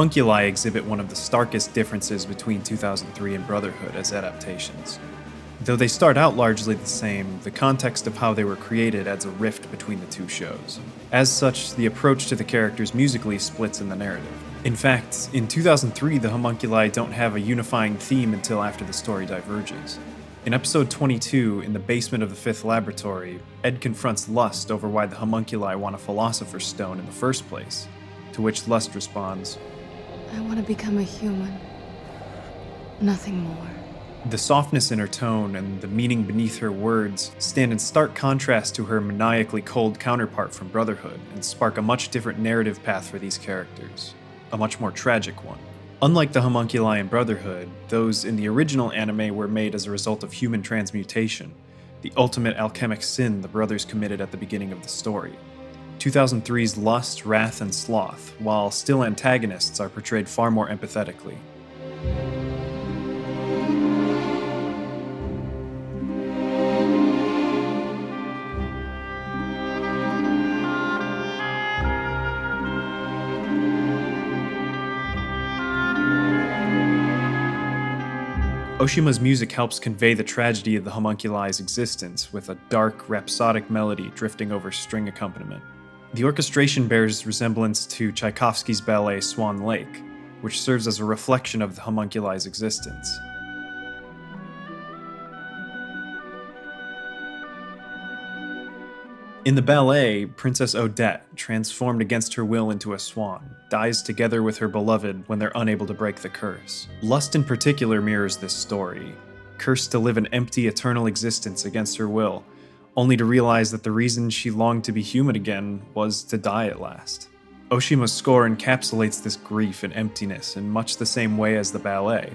Homunculi exhibit one of the starkest differences between 2003 and Brotherhood as adaptations. Though they start out largely the same, the context of how they were created adds a rift between the two shows. As such, the approach to the characters musically splits in the narrative. In fact, in 2003, the homunculi don't have a unifying theme until after the story diverges. In episode 22, in the basement of the Fifth Laboratory, Ed confronts Lust over why the homunculi want a Philosopher's Stone in the first place, to which Lust responds, "I want to become a human. Nothing more." The softness in her tone and the meaning beneath her words stand in stark contrast to her maniacally cold counterpart from Brotherhood and spark a much different narrative path for these characters, a much more tragic one. Unlike the homunculi in Brotherhood, those in the original anime were made as a result of human transmutation, the ultimate alchemic sin the brothers committed at the beginning of the story. 2003's Lust, Wrath, and Sloth, while still antagonists, are portrayed far more empathetically. Oshima's music helps convey the tragedy of the homunculi's existence with a dark, rhapsodic melody drifting over string accompaniment. The orchestration bears resemblance to Tchaikovsky's ballet Swan Lake, which serves as a reflection of the homunculi's existence. In the ballet, Princess Odette, transformed against her will into a swan, dies together with her beloved when they're unable to break the curse. Lust in particular mirrors this story, cursed to live an empty, eternal existence against her will, only to realize that the reason she longed to be human again was to die at last. Oshima's score encapsulates this grief and emptiness in much the same way as the ballet,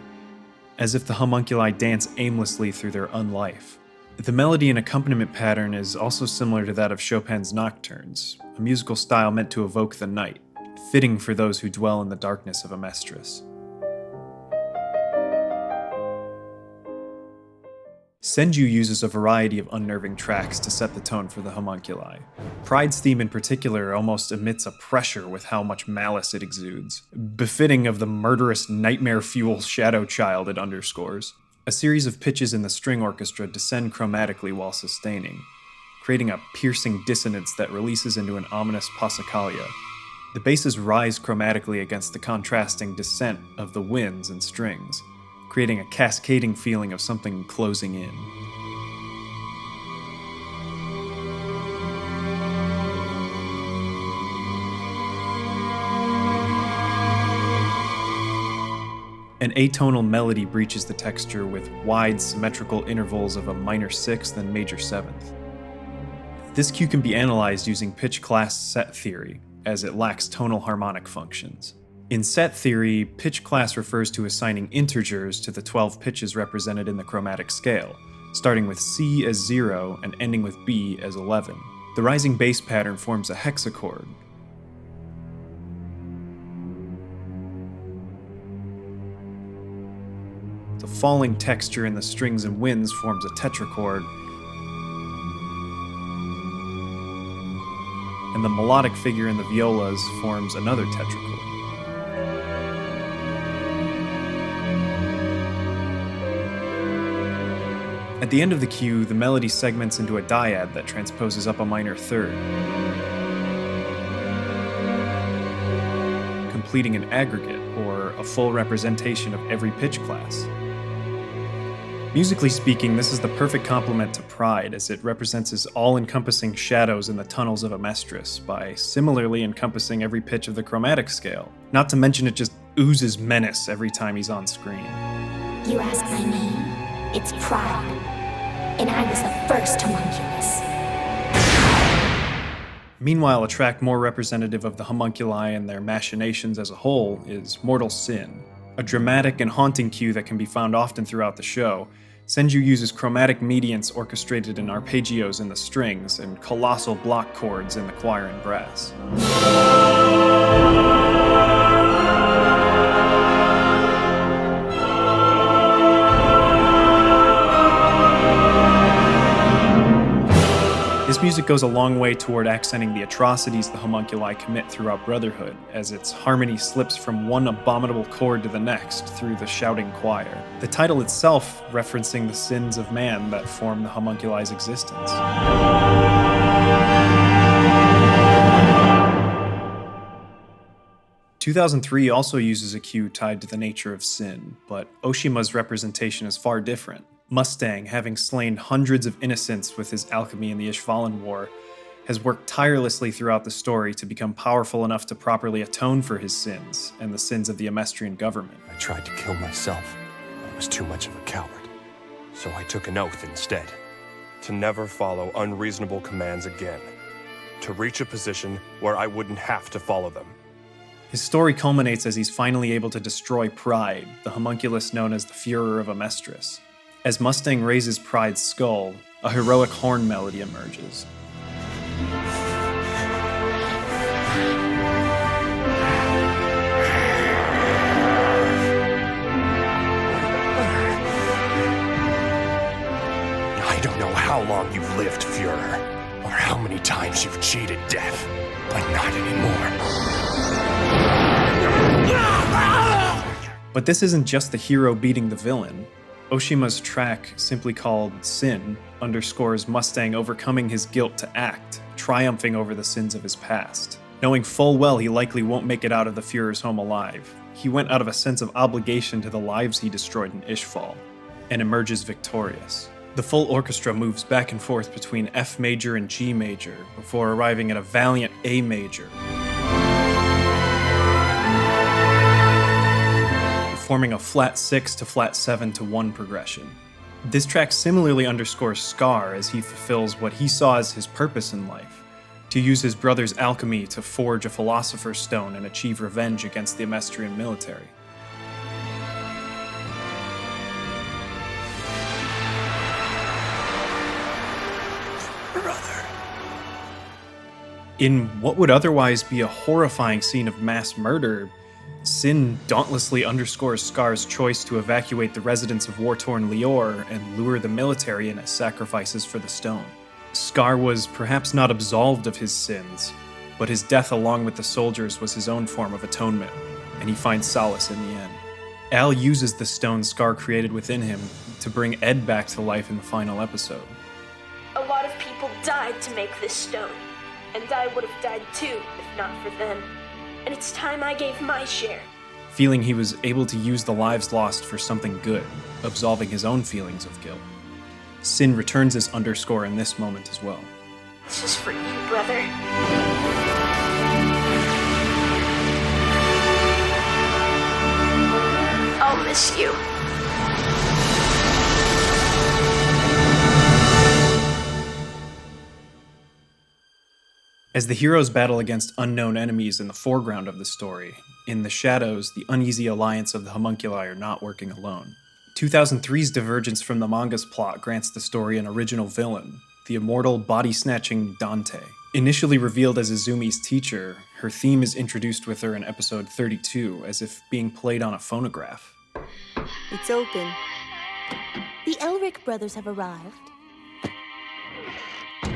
as if the homunculi dance aimlessly through their unlife. The melody and accompaniment pattern is also similar to that of Chopin's Nocturnes, a musical style meant to evoke the night, fitting for those who dwell in the darkness of a mistress. Senju uses a variety of unnerving tracks to set the tone for the homunculi. Pride's theme in particular almost emits a pressure with how much malice it exudes, befitting of the murderous nightmare-fuel shadow child it underscores. A series of pitches in the string orchestra descend chromatically while sustaining, creating a piercing dissonance that releases into an ominous passacaglia. The basses rise chromatically against the contrasting descent of the winds and strings, creating a cascading feeling of something closing in. An atonal melody breaches the texture with wide, symmetrical intervals of a minor sixth and major seventh. This cue can be analyzed using pitch-class set theory, as it lacks tonal harmonic functions. In set theory, pitch class refers to assigning integers to the 12 pitches represented in the chromatic scale, starting with C as 0 and ending with B as 11. The rising bass pattern forms a hexachord. The falling texture in the strings and winds forms a tetrachord, and the melodic figure in the violas forms another tetrachord. At the end of the cue, the melody segments into a dyad that transposes up a minor third, completing an aggregate, or a full representation of every pitch class. Musically speaking, this is the perfect complement to Pride, as it represents his all-encompassing shadows in the tunnels of a mistress by similarly encompassing every pitch of the chromatic scale. Not to mention it just oozes menace every time he's on screen. You ask my name, it's Pride, and I was the first homunculus. Meanwhile, a track more representative of the homunculi and their machinations as a whole is Mortal Sin, a dramatic and haunting cue that can be found often throughout the show. Senju uses chromatic mediants orchestrated in arpeggios in the strings and colossal block chords in the choir and brass. This music goes a long way toward accenting the atrocities the homunculi commit throughout Brotherhood, as its harmony slips from one abominable chord to the next through the shouting choir. The title itself referencing the sins of man that form the homunculi's existence. 2003 also uses a cue tied to the nature of sin, but Oshima's representation is far different. Mustang, having slain hundreds of innocents with his alchemy in the Ishvalan War, has worked tirelessly throughout the story to become powerful enough to properly atone for his sins and the sins of the Amestrian government. I tried to kill myself. I was too much of a coward. So I took an oath instead. To never follow unreasonable commands again. To reach a position where I wouldn't have to follow them. His story culminates as he's finally able to destroy Pride, the homunculus known as the Führer of Amestris. As Mustang raises Pride's skull, a heroic horn melody emerges. I don't know how long you've lived, Führer, or how many times you've cheated death, but not anymore. But this isn't just the hero beating the villain. Oshima's track, simply called Sin, underscores Mustang overcoming his guilt to act, triumphing over the sins of his past. Knowing full well he likely won't make it out of the Führer's home alive, he went out of a sense of obligation to the lives he destroyed in Ishval, and emerges victorious. The full orchestra moves back and forth between F major and G major, before arriving at a valiant A major, forming a flat 6 to flat 7 to 1 progression. This track similarly underscores Scar as he fulfills what he saw as his purpose in life, to use his brother's alchemy to forge a Philosopher's Stone and achieve revenge against the Amestrian military. Brother. In what would otherwise be a horrifying scene of mass murder, Sin dauntlessly underscores Scar's choice to evacuate the residents of war-torn Lior and lure the military in as sacrifices for the stone. Scar was perhaps not absolved of his sins, but his death along with the soldiers was his own form of atonement, and he finds solace in the end. Al uses the stone Scar created within him to bring Ed back to life in the final episode. A lot of people died to make this stone, and I would have died too if not for them. And it's time I gave my share. Feeling he was able to use the lives lost for something good, absolving his own feelings of guilt. Sin returns this underscore in this moment as well. This is for you, brother. I'll miss you. As the heroes battle against unknown enemies in the foreground of the story, in the shadows, the uneasy alliance of the homunculi are not working alone. 2003's divergence from the manga's plot grants the story an original villain, the immortal, body-snatching Dante. Initially revealed as Izumi's teacher, her theme is introduced with her in episode 32, as if being played on a phonograph. It's open. The Elric brothers have arrived.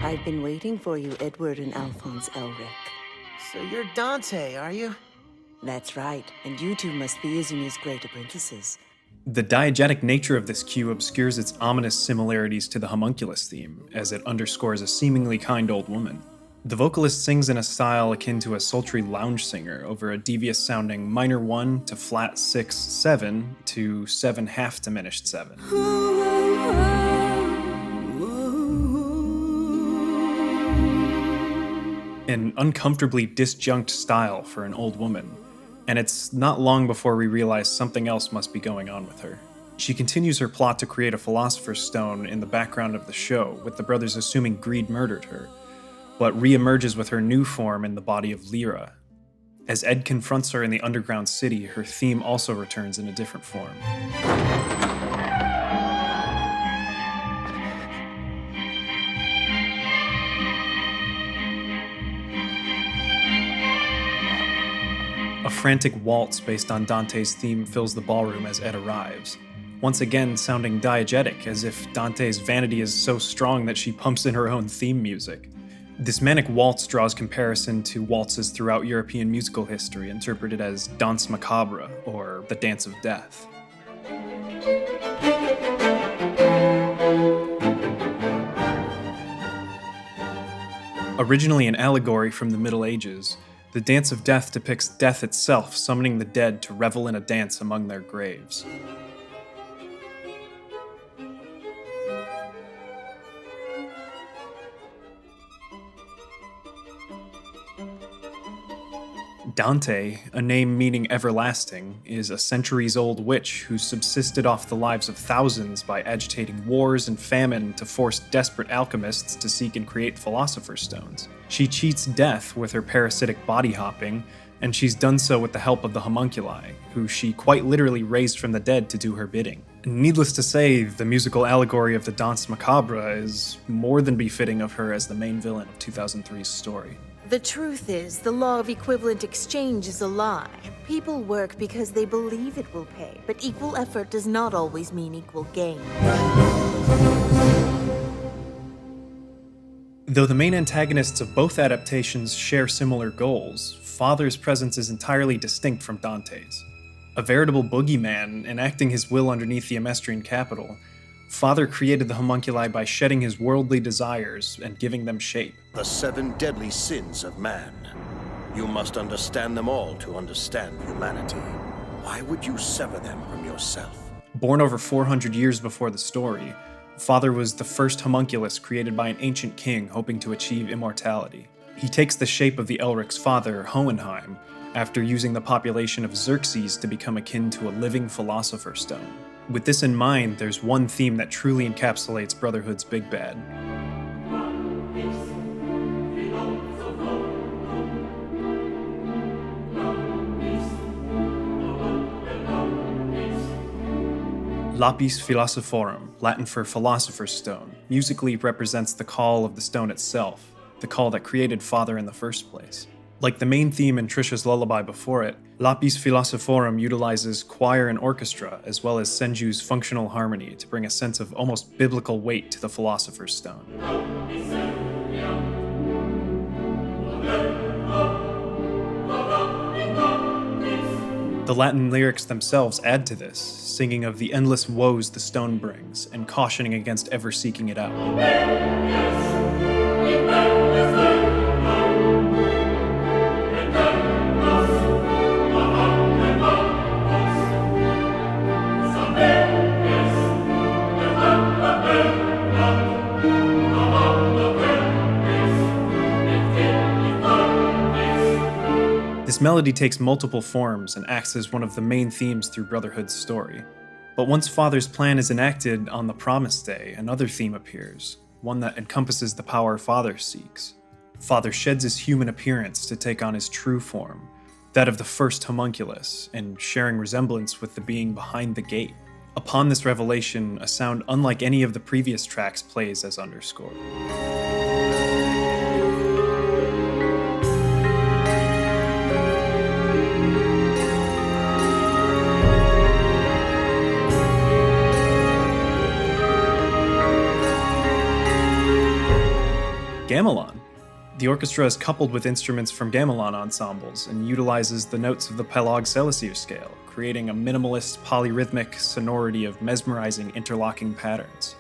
I've been waiting for you, Edward and Alphonse Elric. So you're Dante, are you? That's right, and you two must be Izumi's great apprentices. The diegetic nature of this cue obscures its ominous similarities to the homunculus theme, as it underscores a seemingly kind old woman. The vocalist sings in a style akin to a sultry lounge singer over a devious-sounding minor 1 to flat 6, 7 to 7 half diminished 7. An uncomfortably disjunct style for an old woman, and it's not long before we realize something else must be going on with her. She continues her plot to create a Philosopher's Stone in the background of the show, with the brothers assuming greed murdered her, but re-emerges with her new form in the body of Lyra. As Ed confronts her in the underground city, her theme also returns in a different form. A frantic waltz based on Dante's theme fills the ballroom as Ed arrives, once again sounding diegetic, as if Dante's vanity is so strong that she pumps in her own theme music. This manic waltz draws comparison to waltzes throughout European musical history, interpreted as Danse Macabre, or the Dance of Death. Originally an allegory from the Middle Ages, the Dance of Death depicts death itself summoning the dead to revel in a dance among their graves. Dante, a name meaning everlasting, is a centuries-old witch who subsisted off the lives of thousands by agitating wars and famine to force desperate alchemists to seek and create Philosopher's stones. She cheats death with her parasitic body hopping, and she's done so with the help of the Homunculi, who she quite literally raised from the dead to do her bidding. Needless to say, the musical allegory of the Danse Macabre is more than befitting of her as the main villain of 2003's story. The truth is, the law of equivalent exchange is a lie. People work because they believe it will pay, but equal effort does not always mean equal gain. Though the main antagonists of both adaptations share similar goals, Father's presence is entirely distinct from Dante's. A veritable boogeyman enacting his will underneath the Emestrian capital, Father created the homunculi by shedding his worldly desires and giving them shape. The 7 deadly sins of man. You must understand them all to understand humanity. Why would you sever them from yourself? Born over 400 years before the story, Father was the first homunculus created by an ancient king hoping to achieve immortality. He takes the shape of the Elric's father, Hohenheim, after using the population of Xerxes to become akin to a living Philosopher's stone. With this in mind, there's one theme that truly encapsulates Brotherhood's big bad. Lapis Philosophorum, Latin for Philosopher's Stone, musically represents the call of the stone itself, the call that created Father in the first place. Like the main theme in Trisha's lullaby before it, Lapis Philosophorum utilizes choir and orchestra, as well as Senju's functional harmony to bring a sense of almost biblical weight to the Philosopher's Stone. The Latin lyrics themselves add to this, singing of the endless woes the stone brings, and cautioning against ever seeking it out. This melody takes multiple forms and acts as one of the main themes through Brotherhood's story. But once Father's plan is enacted on the Promised Day, another theme appears, one that encompasses the power Father seeks. Father sheds his human appearance to take on his true form, that of the first homunculus, and sharing resemblance with the being behind the gate. Upon this revelation, a sound unlike any of the previous tracks plays as underscore. Gamelan. The orchestra is coupled with instruments from gamelan ensembles and utilizes the notes of the Epilogue scale, creating a minimalist polyrhythmic sonority of mesmerizing interlocking patterns.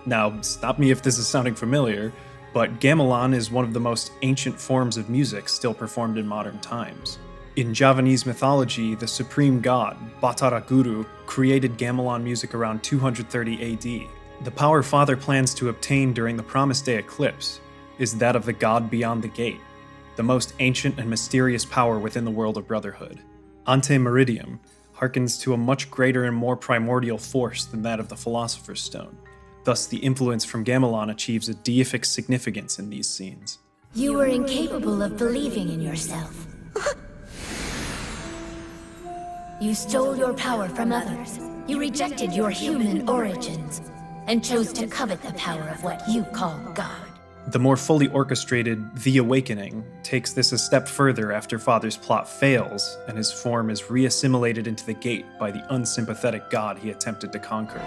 Now, stop me if this is sounding familiar, but gamelan is one of the most ancient forms of music still performed in modern times. In Javanese mythology, the supreme god, Batara Guru, created gamelan music around 230 AD. The power Father plans to obtain during the Promised Day eclipse is that of the god beyond the gate, the most ancient and mysterious power within the world of Brotherhood. Ante Meridiem harkens to a much greater and more primordial force than that of the Philosopher's Stone. Thus, the influence from gamelan achieves a deific significance in these scenes. You were incapable of believing in yourself. You stole your power from others. You rejected your human origins and chose to covet the power of what you call God. The more fully orchestrated The Awakening takes this a step further after Father's plot fails, and his form is reassimilated into the gate by the unsympathetic god he attempted to conquer.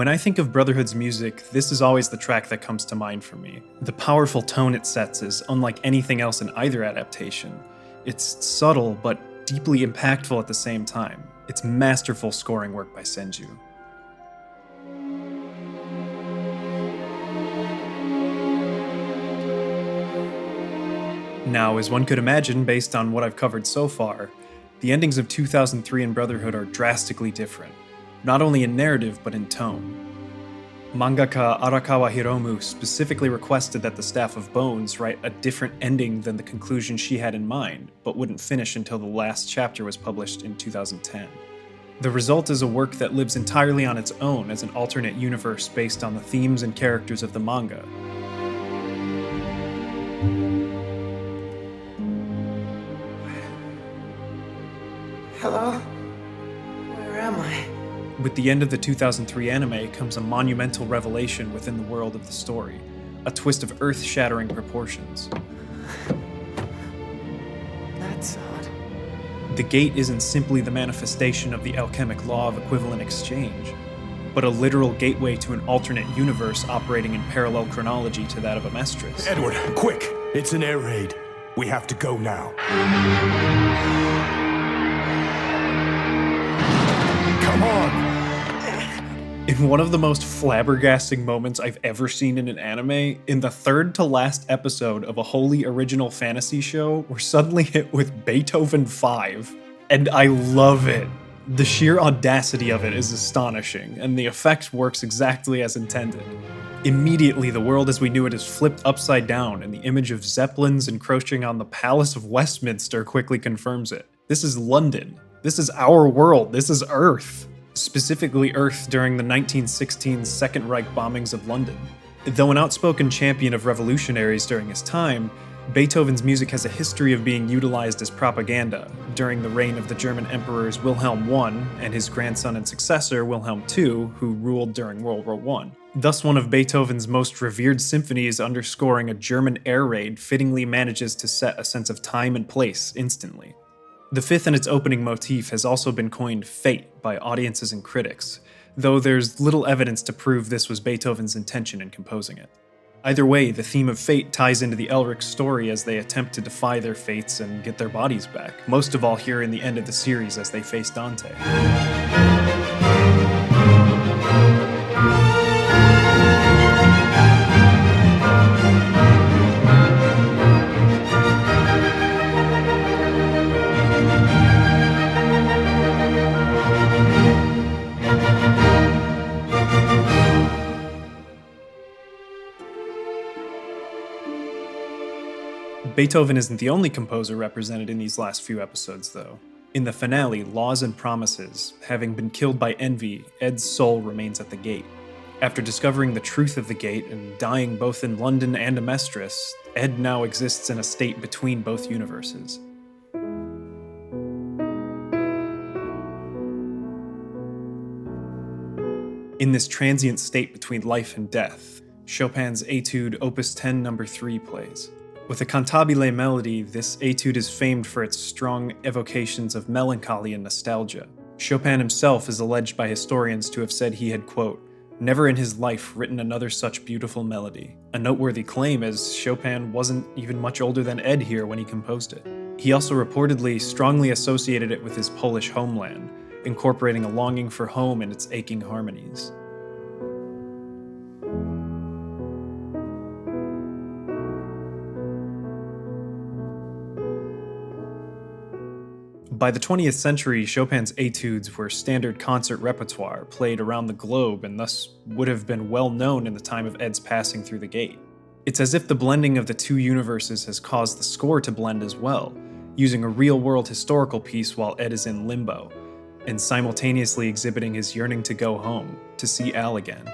When I think of Brotherhood's music, this is always the track that comes to mind for me. The powerful tone it sets is unlike anything else in either adaptation. It's subtle, but deeply impactful at the same time. It's masterful scoring work by Senju. Now, as one could imagine based on what I've covered so far, the endings of 2003 and Brotherhood are drastically different, not only in narrative but in tone. Mangaka Arakawa Hiromu specifically requested that the Staff of Bones write a different ending than the conclusion she had in mind, but wouldn't finish until the last chapter was published in 2010. The result is a work that lives entirely on its own as an alternate universe based on the themes and characters of the manga. Hello? Where am I? With the end of the 2003 anime comes a monumental revelation within the world of the story, a twist of earth-shattering proportions. That's odd. The gate isn't simply the manifestation of the alchemic law of equivalent exchange, but a literal gateway to an alternate universe operating in parallel chronology to that of Amestris. Edward, quick! It's an air raid. We have to go now. Come on! In one of the most flabbergasting moments I've ever seen in an anime, in the third to last episode of a wholly original fantasy show, we're suddenly hit with Beethoven 5. And I love it. The sheer audacity of it is astonishing, and the effect works exactly as intended. Immediately, the world as we knew it is flipped upside down, and the image of zeppelins encroaching on the Palace of Westminster quickly confirms it. This is London. This is our world. This is Earth. Specifically Earth during the 1916 Second Reich bombings of London. Though an outspoken champion of revolutionaries during his time, Beethoven's music has a history of being utilized as propaganda during the reign of the German emperors Wilhelm I and his grandson and successor Wilhelm II, who ruled during World War I. Thus, one of Beethoven's most revered symphonies underscoring a German air raid fittingly manages to set a sense of time and place instantly. The fifth and its opening motif has also been coined fate by audiences and critics, though there's little evidence to prove this was Beethoven's intention in composing it. Either way, the theme of fate ties into the Elric story as they attempt to defy their fates and get their bodies back, most of all here in the end of the series as they face Dante. Beethoven isn't the only composer represented in these last few episodes, though. In the finale, Laws and Promises, having been killed by envy, Ed's soul remains at the gate. After discovering the truth of the gate and dying both in London and Amestris, Ed now exists in a state between both universes. In this transient state between life and death, Chopin's Étude Opus 10 No. 3 plays. With a cantabile melody, this etude is famed for its strong evocations of melancholy and nostalgia. Chopin himself is alleged by historians to have said he had, quote, never in his life written another such beautiful melody. A noteworthy claim, as Chopin wasn't even much older than Ed here when he composed it. He also reportedly strongly associated it with his Polish homeland, incorporating a longing for home in its aching harmonies. By the 20th century, Chopin's etudes were standard concert repertoire played around the globe and thus would have been well known in the time of Ed's passing through the gate. It's as if the blending of the two universes has caused the score to blend as well, using a real-world historical piece while Ed is in limbo, and simultaneously exhibiting his yearning to go home, to see Al again.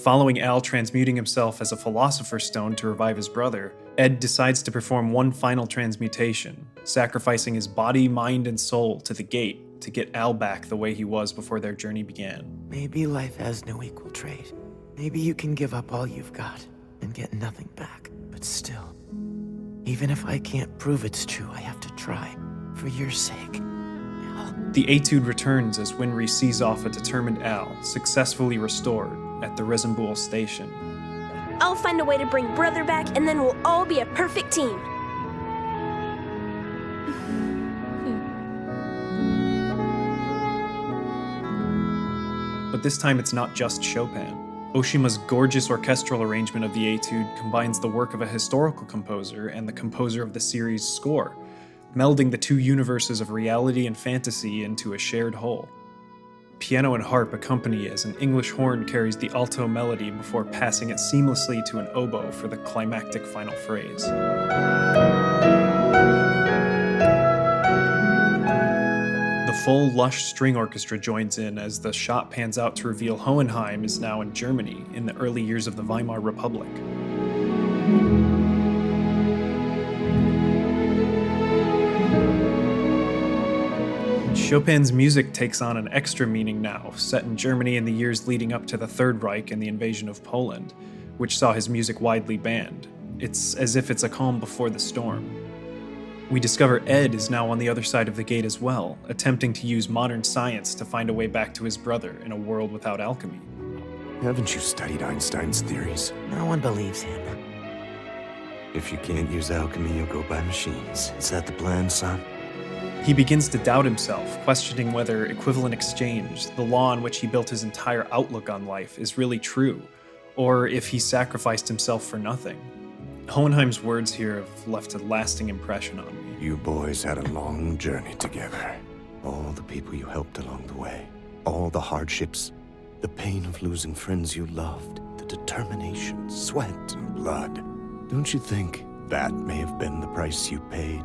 Following Al transmuting himself as a Philosopher Stone to revive his brother, Ed decides to perform one final transmutation, sacrificing his body, mind, and soul to the gate to get Al back the way he was before their journey began. Maybe life has no equal trade. Maybe you can give up all you've got and get nothing back. But still, even if I can't prove it's true, I have to try. For your sake. The Etude returns as Winry sees off a determined Al, successfully restored, at the Resembool station. I'll find a way to bring Brother back, and then we'll all be a perfect team. But this time it's not just Chopin. Oshima's gorgeous orchestral arrangement of the Etude combines the work of a historical composer and the composer of the series' score, melding the two universes of reality and fantasy into a shared whole. Piano and harp accompany as an English horn carries the alto melody before passing it seamlessly to an oboe for the climactic final phrase. The full, lush string orchestra joins in as the shot pans out to reveal Hohenheim is now in Germany in the early years of the Weimar Republic. Chopin's music takes on an extra meaning now, set in Germany in the years leading up to the Third Reich and the invasion of Poland, which saw his music widely banned. It's as if it's a calm before the storm. We discover Ed is now on the other side of the gate as well, attempting to use modern science to find a way back to his brother in a world without alchemy. Haven't you studied Einstein's theories? No one believes him. If you can't use alchemy, you'll go by machines. Is that the plan, son? He begins to doubt himself, questioning whether equivalent exchange, the law on which he built his entire outlook on life, is really true, or if he sacrificed himself for nothing. Hohenheim's words here have left a lasting impression on me. You boys had a long journey together. All the people you helped along the way, all the hardships, the pain of losing friends you loved, the determination, sweat, and blood. Don't you think that may have been the price you paid?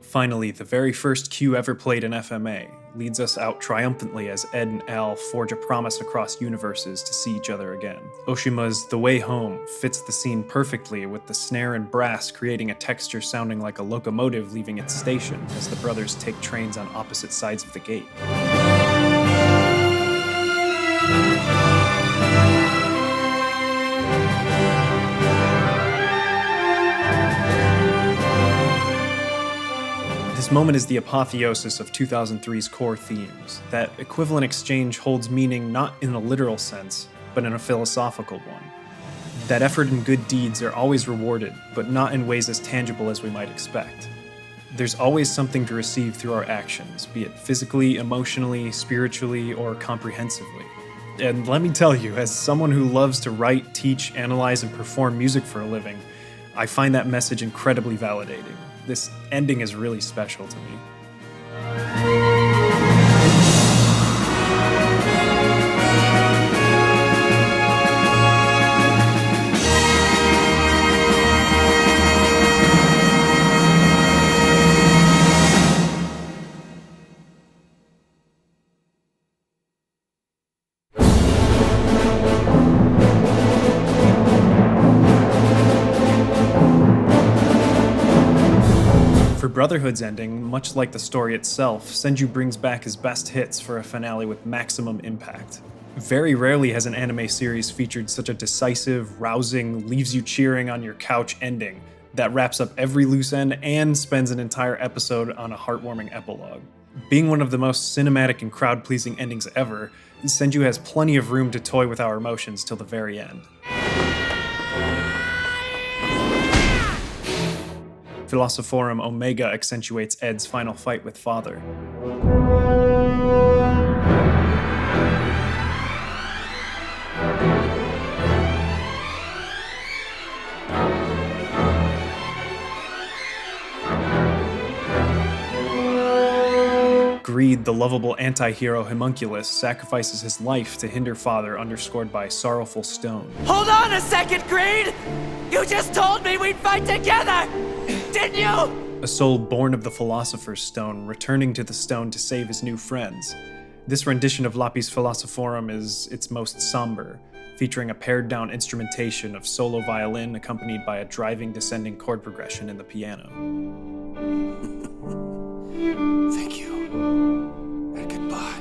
Finally, the very first cue ever played in FMA leads us out triumphantly as Ed and Al forge a promise across universes to see each other again. Oshima's The Way Home fits the scene perfectly, with the snare and brass creating a texture sounding like a locomotive leaving its station as the brothers take trains on opposite sides of the gate. This moment is the apotheosis of 2003's core themes. That equivalent exchange holds meaning not in a literal sense, but in a philosophical one. That effort and good deeds are always rewarded, but not in ways as tangible as we might expect. There's always something to receive through our actions, be it physically, emotionally, spiritually, or comprehensively. And let me tell you, as someone who loves to write, teach, analyze, and perform music for a living, I find that message incredibly validating. This ending is really special to me. For Brotherhood's ending, much like the story itself, Senju brings back his best hits for a finale with maximum impact. Very rarely has an anime series featured such a decisive, rousing, leaves you cheering on your couch ending that wraps up every loose end and spends an entire episode on a heartwarming epilogue. Being one of the most cinematic and crowd-pleasing endings ever, Senju has plenty of room to toy with our emotions till the very end. Philosophorum Omega accentuates Ed's final fight with Father. Greed, the lovable anti-hero Homunculus, sacrifices his life to hinder Father, underscored by Sorrowful Stone. Hold on a second, Greed! You just told me we'd fight together! Didn't you? A soul born of the Philosopher's Stone, returning to the stone to save his new friends. This rendition of Lapis Philosophorum is its most somber, featuring a pared-down instrumentation of solo violin accompanied by a driving descending chord progression in the piano. Thank you. And goodbye.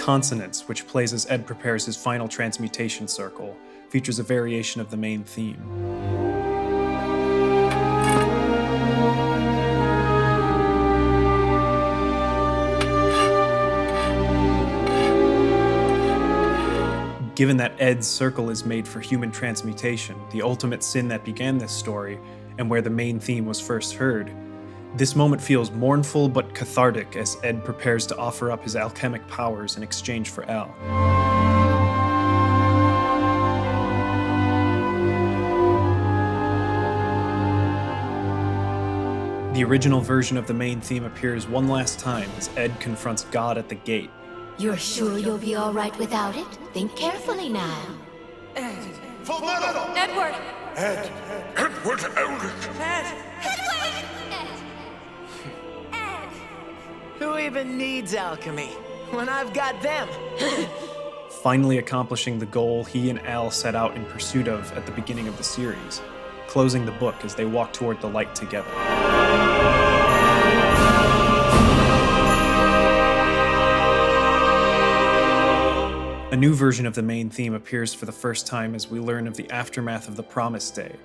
Consonance, which plays as Ed prepares his final transmutation circle, features a variation of the main theme. Given that Ed's circle is made for human transmutation, the ultimate sin that began this story, and where the main theme was first heard, this moment feels mournful but cathartic as Ed prepares to offer up his alchemic powers in exchange for Al. The original version of the main theme appears one last time as Ed confronts God at the gate. You're sure you'll be all right without it? Think carefully now. Ed. Fullmetal! Edward! Ed. Edward Elric. Ed. Edward! Ed. Who even needs alchemy when I've got them? Finally accomplishing the goal he and Al set out in pursuit of at the beginning of the series, closing the book as they walk toward the light together. A new version of the main theme appears for the first time as we learn of the aftermath of the Promise Day.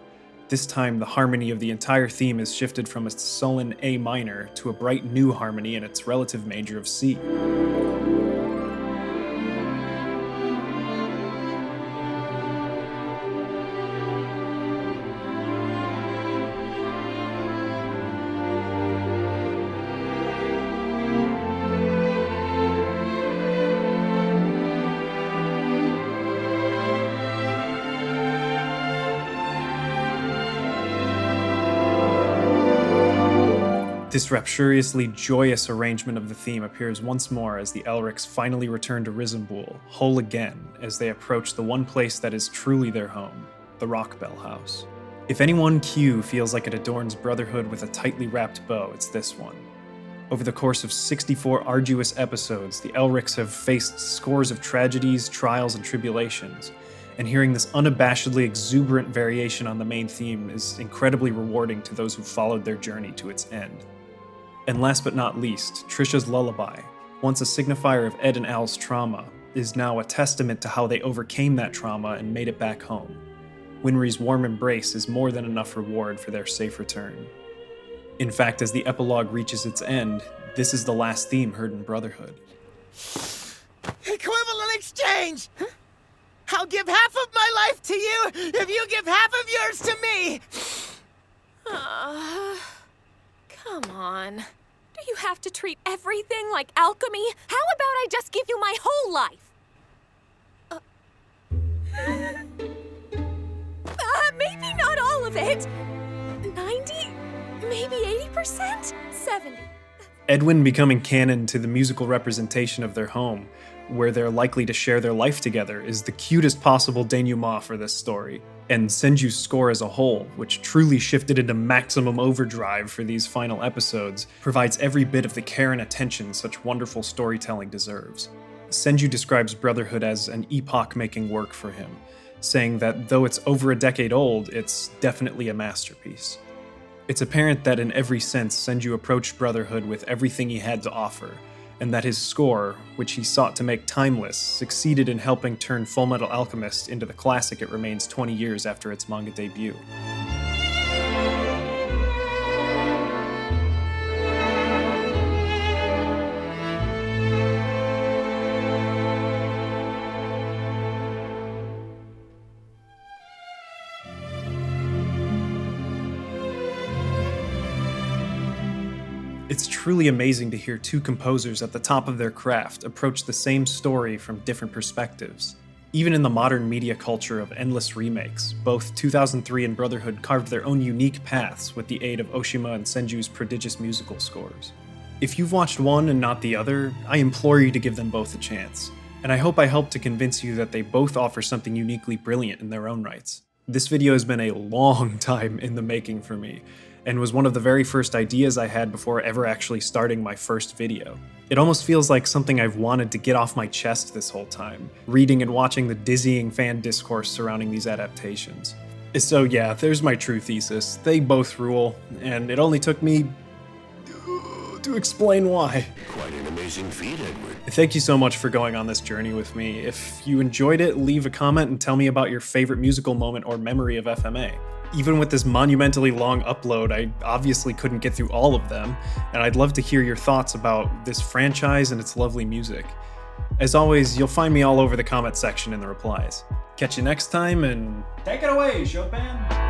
This time, the harmony of the entire theme is shifted from a sullen A minor to a bright new harmony in its relative major of C. This rapturously joyous arrangement of the theme appears once more as the Elrics finally return to Resembool, whole again, as they approach the one place that is truly their home, the Rockbell House. If any one cue feels like it adorns Brotherhood with a tightly wrapped bow, it's this one. Over the course of 64 arduous episodes, the Elrics have faced scores of tragedies, trials, and tribulations, and hearing this unabashedly exuberant variation on the main theme is incredibly rewarding to those who followed their journey to its end. And last but not least, Trisha's Lullaby, once a signifier of Ed and Al's trauma, is now a testament to how they overcame that trauma and made it back home. Winry's warm embrace is more than enough reward for their safe return. In fact, as the epilogue reaches its end, this is the last theme heard in Brotherhood. Equivalent exchange! Huh? I'll give half of my life to you if you give half of yours to me! Come on. Do you have to treat everything like alchemy? How about I just give you my whole life? Maybe not all of it. 90? Maybe 80%? 70. Edwin becoming canon to the musical representation of their home, where they're likely to share their life together, is the cutest possible denouement for this story. And Senju's score as a whole, which truly shifted into maximum overdrive for these final episodes, provides every bit of the care and attention such wonderful storytelling deserves. Senju describes Brotherhood as an epoch-making work for him, saying that though it's over a decade old, it's definitely a masterpiece. It's apparent that in every sense, Senju approached Brotherhood with everything he had to offer, and that his score, which he sought to make timeless, succeeded in helping turn Fullmetal Alchemist into the classic it remains 20 years after its manga debut. It's truly amazing to hear two composers at the top of their craft approach the same story from different perspectives. Even in the modern media culture of endless remakes, both 2003 and Brotherhood carved their own unique paths with the aid of Oshima and Senju's prodigious musical scores. If you've watched one and not the other, I implore you to give them both a chance, and I hope I helped to convince you that they both offer something uniquely brilliant in their own rights. This video has been a long time in the making for me, and was one of the very first ideas I had before ever actually starting my first video. It almost feels like something I've wanted to get off my chest this whole time, reading and watching the dizzying fan discourse surrounding these adaptations. So yeah, there's my true thesis. They both rule, and it only took me to explain why. Quite an amazing amazing feat, Edward. Thank you so much for going on this journey with me. If you enjoyed it, leave a comment and tell me about your favorite musical moment or memory of FMA. Even with this monumentally long upload, I obviously couldn't get through all of them, and I'd love to hear your thoughts about this franchise and its lovely music. As always, you'll find me all over the comment section in the replies. Catch you next time, and take it away, Chopin!